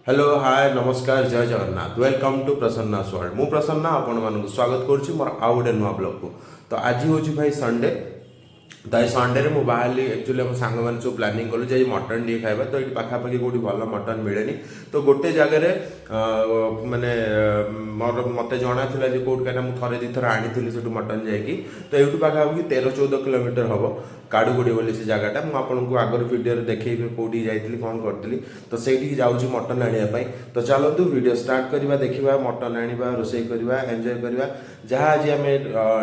Hello hi नमस्कार जय Jagannath welcome to Prasanna world मु प्रसन्ना आपण मानक स्वागत करुच्ची मोर आउ गोटे नुआ ब्लॉग को। तो आज हूँ भाई संडे तो ये संडे रे बाहर एक्चुअली हम सांग मैंने सब प्लानिंग कलु जे मटन टी खाइबा तो ये पाखापाखि कौटी भल मटन मिले तो गोटे जगह माने मोर मत जना था कौट कहीं मुझे थे दी थर आनी से मटन जाकि तो ये पाखापाखि 13-14 किलोमीटर हम काड़ुगुड़ी बोली से जगहटा मुझे आगर भिडियो देखी कौटी जाइली कौन करी तो से जाऊँगी मटन आने तो चलतु वीडियो स्टार्ट करवा देखा मटन आने रोसे करवा एंजॉय करवा जहाँ आज आम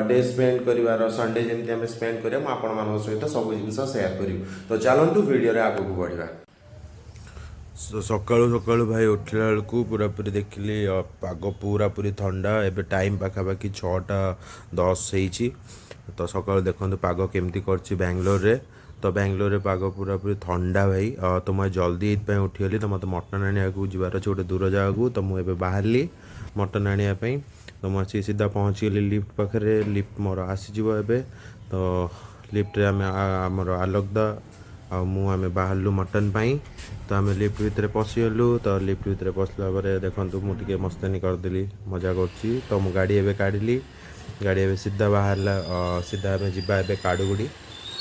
डे स्पेंड कर संडे जमी आम स्पेंड करा आपण सहित सब जिन सेयार करूँ तो चलतु वीडियो आग को बढ़ा। सकालू सकालू भाई उठला बेलू पूरा पूरी देखिली पाग पूरा पूरी ठंडा एबे टाइम पाखापाखि 6:10 तो सकालू देखो पाग केमती कर बेंगलोर रे तो बेंगलोर रे पाग पूरा पूरी ठंडा भाई तो मैं जल्दी ये उठीगली तो मत मटन आने जबार अच्छे गोटे दूर जगह को तो मुझे बाहरली मटन आने तो मुझे सीधा पहुँची गली लिफ्ट पाखे लिफ्ट मोर आसीज तो लिफ्ट रे आमर आलोकदा आम बाहरलु मटन पाई तो आम लिफ्ट भितर पशिगलु तो लिफ्ट भितर पशला देखु मुझे मस्तानी करदेली मजा कर तो मु गाड़ी एवं काढ़ी गाड़ी एवं सीधा बाहर सीधा आम जा काड़ुगुड़ी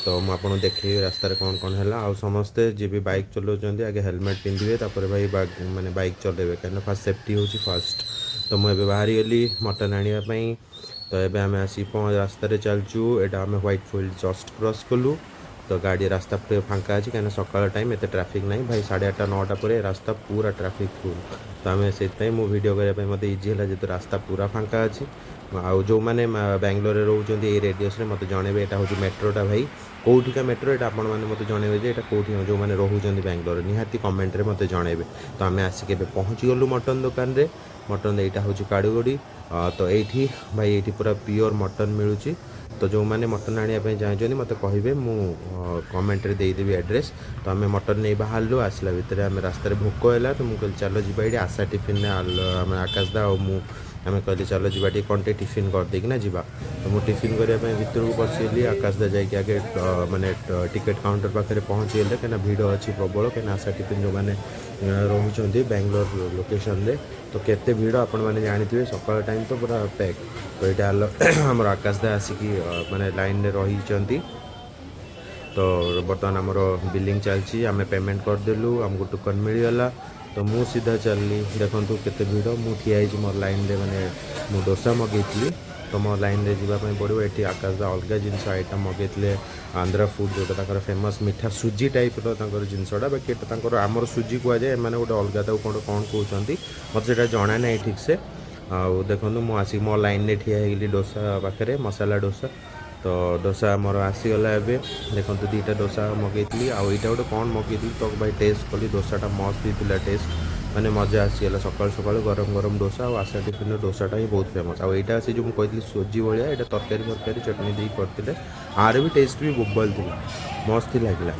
तो मुझे देखी रास्तार कौन कौन है आ समस्ते जी भी बाइक चलाऊँ आगे हेलमेट पिंधे तापर भाई माने बाइक चलेबे कहीं फास्ट सेफ्टी हूँ फास्ट तो मुझे बाहरी गली मटन आने तो ये आम आसी रास्तार चलचु यहाँ आम व्हाइट फील्ड जस्ट क्रॉस कलु तो गाड़ी रास्ता पूरे फांका अच्छी कहीं सकाल टाइम एत ट्राफिक ना भाई 8:30-9टा पर रास्ता पूरा ट्राफिक फुल तो आम से भिडियो करने मत इजी है जेहतु रास्ता पूरा फांका अच्छी आउ जो मैंने बेंगलोर रोचे ये रेडियस मत जनइबे यहाँ हूँ मेट्रोटा भाई कौटिका मेट्रो यहाँ आपण मैंने मत जनइबे जो यहाँ कौटी जो मैंने रोचे बेंगलोर निहाती कमेंट रे मत जनइबे तो आम आसिक पहुँची गलु मटन दुकान रे मटन यहाँ हूँ काड़ुगुड़ी तो ये भाई ये पूरा प्योर मटन मिलूँ तो जो मैंने मटन आने चाहते मत कहे मु कमेंट रे देदेवी एड्रेस तो आम मटन नहीं बाहर आसला भितर आम रास्तार भोक है तो मुझे चलो जी आशा टिफिन आम आकाश दा आम कहली चलो जी कौन टे टिफिन कर देना जी तो मुझे टिफिन करने भितर को पशिगली आकाश दा जाके आगे माने टिकेट काउंटर पाखे पहुँची गले कहीं भिड़ अच्छी प्रबल कहीं आशा टिफिन जो मैंने रोचे बेंगलोर लोकेशन रे तो केते भिड़ आपण मैंने जानी सकाल टाइम तो पूरा पैक तो यहाँ आमर आकाश दा आसिकी माने लाइन रही तो बर्तमान आमर बिलिंग चलती आम पेमेंट करदेलु आमको टोकन मिलगला तो मु सीधा चलली देखूँ केते भिड़ मु ठिया मोर लाइन रे माने मु डोसा मगेली तो मो लाइन रे जावाई पड़ो ये आकाश दा अलग जिनस आइटम मगेले आंध्रा फूड जोटा फेमस मिठा सुजी टाइप जिनसटा बाकी आमर सुजी कहुए मैंने गोटे अलग कौन कौन कहते मत से जना ना ठीक से देखो मुझे मो लाइन रे ठिया होगली डोसा पाखे मसाला डोसा तो डोसा मोर आसीगला एवं देखो दुईटा डोसा मगेली आईटा गोटे कौन मगेली तो भाई टेस्ट कली डोसाटा मस्त होता टेस्ट मैंने मजा आसीगला सकाल सकाल गरम गरम डोसा और आशा टिफिन डोसाटा ही बहुत फेमस आईटा से जो मुझे सोजी भाया यहाँ तरकारी फरकारी चटनी दी करते आर भी टेस्ट भी बोबल थी मस्त लगे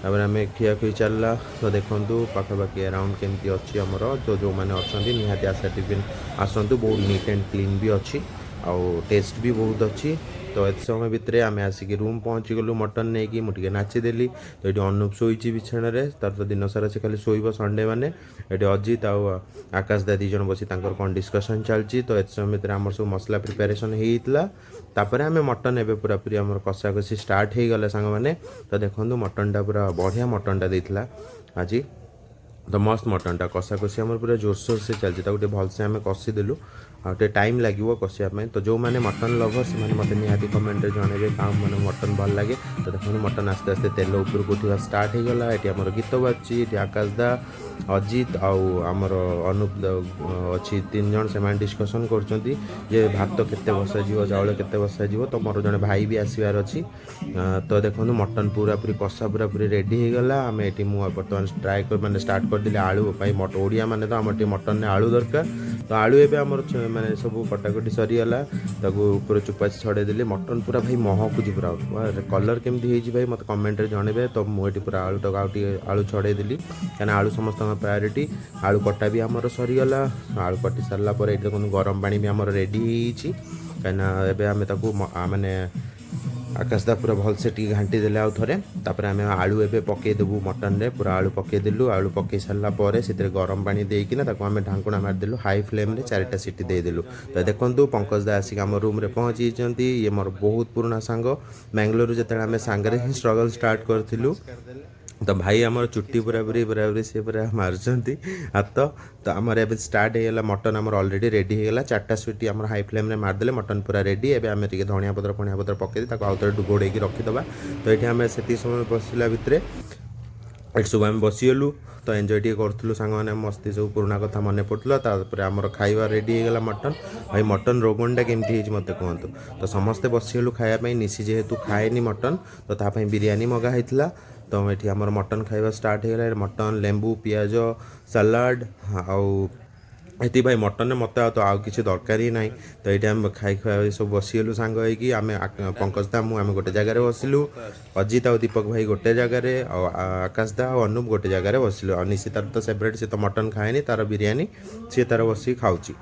तापर आम खियाखुई चलला तो देखूँ पाखापाखि अराउंड केमती अच्छी आमर तो जो मैंने अच्छा निहाती आशा टिफिन आसतु बहुत नीट एंड क्लीन भी अच्छी आउ टेस्ट भी बहुत अच्छी तो एत समय भितर आम आसिक रूम पहुँची गलु मटन नहीं कि मुझे नाचीदेली तो ये अनूप शोची बिछाण तार तो दिन सारा से खाली शोब संडे मैंने ये अजित आकाश दा दीज बसी कौन डिस्कसन चलती तो एत समय भितर आम सब मसला प्रिपेरेसन होता तापर आम मटन एवं पूरा पूरी आम कषा कषि स्टार्ट हो गला सांग मैंने तो देखो मटनटा पूरा बढ़िया मटनटा देता आज तो मस्त मटनटा कषा कषि आम पूरा जोरसोर से चलती गोटे भलसे आम कषिदेलु आटे टाइम लगे कषापी तो जो मैंने मटन लभर से मत निहाती कमेंट जनइबे क्या मैंने मटन भल लगे तो देखो मटन आस्ते आस्ते तेल उपरक उठा स्टार्ट हो गला ये आमर गीत बाजुची ये आकाश दा अजित आमर अनूप अच्छी 3 जन से डिस्कसन कर भात केते बसाଯିव चाउल केते बसाଯିव तो मोर जड़े भाई भी आसबार अच्छी तो देखो मटन पूरा पूरी कषा पूरा पूरी रेडी हो गला आम ये बर्तमान ट्राए कर मैंने स्टार्ट करदेली आलू ओडिया मैंने तो आम मटन आलू दरकार तो आलू एवं आमर मैंने सब कटाकटी सरीगला ऊपर चुपा छड़ेदेली मटन पूरा भाई महकुची पूरा कलर केमती भाई मत कमेंट जनइबे तो मुझे पूरा आलू तो आलू छड़ेदेली कहीं आलू समस्त प्रायोरीटी आलू कटा भी आमर सरीगला आलू कटी सारापर ये गरम पानी भी आमर रेडी कहीं आम माने ଆକାଶଦା ପୁରା ଭଲସେ ଟିକେ ଘାଣ୍ଟି ଦେଲେ ଆଉ ଥରେ ତାପରେ ଆମେ ଆଳୁ ଏବେ ପକେଇଦେବୁ ମଟନରେ ପୁରା ଆଳୁ ପକେଇଦେଲୁ ଆଳୁ ପକେଇ ସାରିଲା ପରେ ସେଥିରେ ଗରମ ପାଣି ଦେଇକିନା ତାକୁ ଆମେ ଢାଙ୍କୁଣା ମାରିଦେଲୁ ହାଇ ଫ୍ଲେମ୍ରେ 4ଟା ସିଟି ଦେଇଦେଲୁ ତ ଦେଖନ୍ତୁ ପଙ୍କଜ ଦା ଆସିକି ଆମ ରୁମ୍ରେ ପହଞ୍ଚିଛନ୍ତି ଇଏ ମୋର ବହୁତ ପୁରୁଣା ସାଙ୍ଗ ବାଙ୍ଗାଲୋରରୁ ଯେତେବେଳେ ଆମେ ସାଙ୍ଗରେ ହିଁ ଷ୍ଟ୍ରଗଲ୍ ଷ୍ଟାର୍ଟ କରିଥିଲୁ ତ ଭାଇ ଆମର ଚୁଟି ପୁରାପୁରି ସେ ପୁରା ମାରୁଛନ୍ତି ହାତ ତ ଆମର ଏବେ ଷ୍ଟାର୍ଟ ହେଇଗଲା ମଟନ୍ ଆମର ଅଲରେଡ଼ି ରେଡ଼ି ହେଇଗଲା 4ଟା ସିଟି ଆମର ହାଇ ଫ୍ଲେମ୍ରେ ମାରିଦେଲେ ମଟନ୍ ପୁରା ରେଡ଼ି ଏବେ ଆମେ ଟିକେ ଧଣିଆ ପତ୍ର ପକେଇ ତାକୁ ଆଉ ଥରେ ଘୋଡ଼େଇକି ରଖିଦେବା ତ ଏଠି ଆମେ ସେତିକି ସମୟ ବସିଲା ଭିତରେ ଏଠି ସବୁ ଆମେ ବସିଗଲୁ ତ ଏନ୍ଜୟ ଟିକେ କରୁଥିଲୁ ସାଙ୍ଗମାନେ ମସ୍ତି ସବୁ ପୁରୁଣା କଥା ମନେ ପଡ଼ୁଥିଲା ତାପରେ ଆମର ଖାଇବା ରେଡ଼ି ହେଇଗଲା ମଟନ୍ ଭାଇ ମଟନ୍ ରୋଗନଟା କେମିତି ହେଇଛି ମୋତେ କୁହନ୍ତୁ ତ ସମସ୍ତେ ବସିଗଲୁ ଖାଇବା ପାଇଁ ନିଶି ଯେହେତୁ ଖାଏନି ମଟନ୍ ତ ତା ପାଇଁ ବିରିୟାନୀ ମଗା ହେଇଥିଲା ତ ଏଠି ଆମର ମଟନ୍ ଖାଇବା ଷ୍ଟାର୍ଟ ହେଇଗଲା ମଟନ୍ ଲେମ୍ବୁ ପିଆଜ ସାଲାଡ଼ ଆଉ ଏଥିପାଇଁ ମଟନ୍ରେ ମୋତେ ଆଉ କିଛି ଦରକାର ହିଁ ନାହିଁ ତ ଏଇଠି ଆମେ ଖାଇ ସବୁ ବସିଗଲୁ ସାଙ୍ଗ ହେଇକି ଆମେ ପଙ୍କଜ ଦା ମୁଁ ଆମେ ଗୋଟେ ଜାଗାରେ ବସିଲୁ ଅଜିତ ଆଉ ଦୀପକ ଭାଇ ଗୋଟେ ଜାଗାରେ ଆଉ ଆକାଶ ଦା ଆଉ ଅନୁପ ଗୋଟେ ଜାଗାରେ ବସିଲୁ ଆଉ ନିଶି ତାର ତ ସେପାରେଟ୍ ସେ ତ ମଟନ୍ ଖାଏନି ତାର ବିରିୟାନୀ ସିଏ ତାର ବସିକି ଖାଉଛି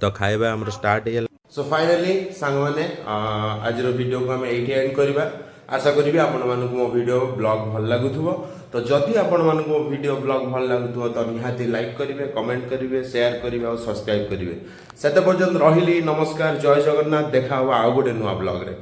ତ ଖାଇବା ଆମର ଷ୍ଟାର୍ଟ ହେଇଗଲା ସୋ ଫାଇନାଲି ସାଙ୍ଗମାନେ ଆଜିର ଭିଡ଼ିଓକୁ ଆମେ ଏଇଠି ଏଣ୍ଡ କରିବା ଆଶା କରିବି ଆପଣମାନଙ୍କୁ ମୋ ଭିଡ଼ିଓ ବ୍ଲଗ୍ ଭଲ ଲାଗୁଥିବ ତ ଯଦି ଆପଣମାନଙ୍କୁ ମୋ ଭିଡ଼ିଓ ବ୍ଲଗ୍ ଭଲ ଲାଗୁଥିବ ତ ନିହାତି ଲାଇକ୍ କରିବେ କମେଣ୍ଟ କରିବେ ସେୟାର କରିବେ ଆଉ ସବସ୍କ୍ରାଇବ୍ କରିବେ ସେତେ ପର୍ଯ୍ୟନ୍ତ ରହିଲି ନମସ୍କାର ଜୟ ଜଗନ୍ନାଥ ଦେଖା ହେବ ଆଉ ଗୋଟେ ନୂଆ ବ୍ଲଗ୍ରେ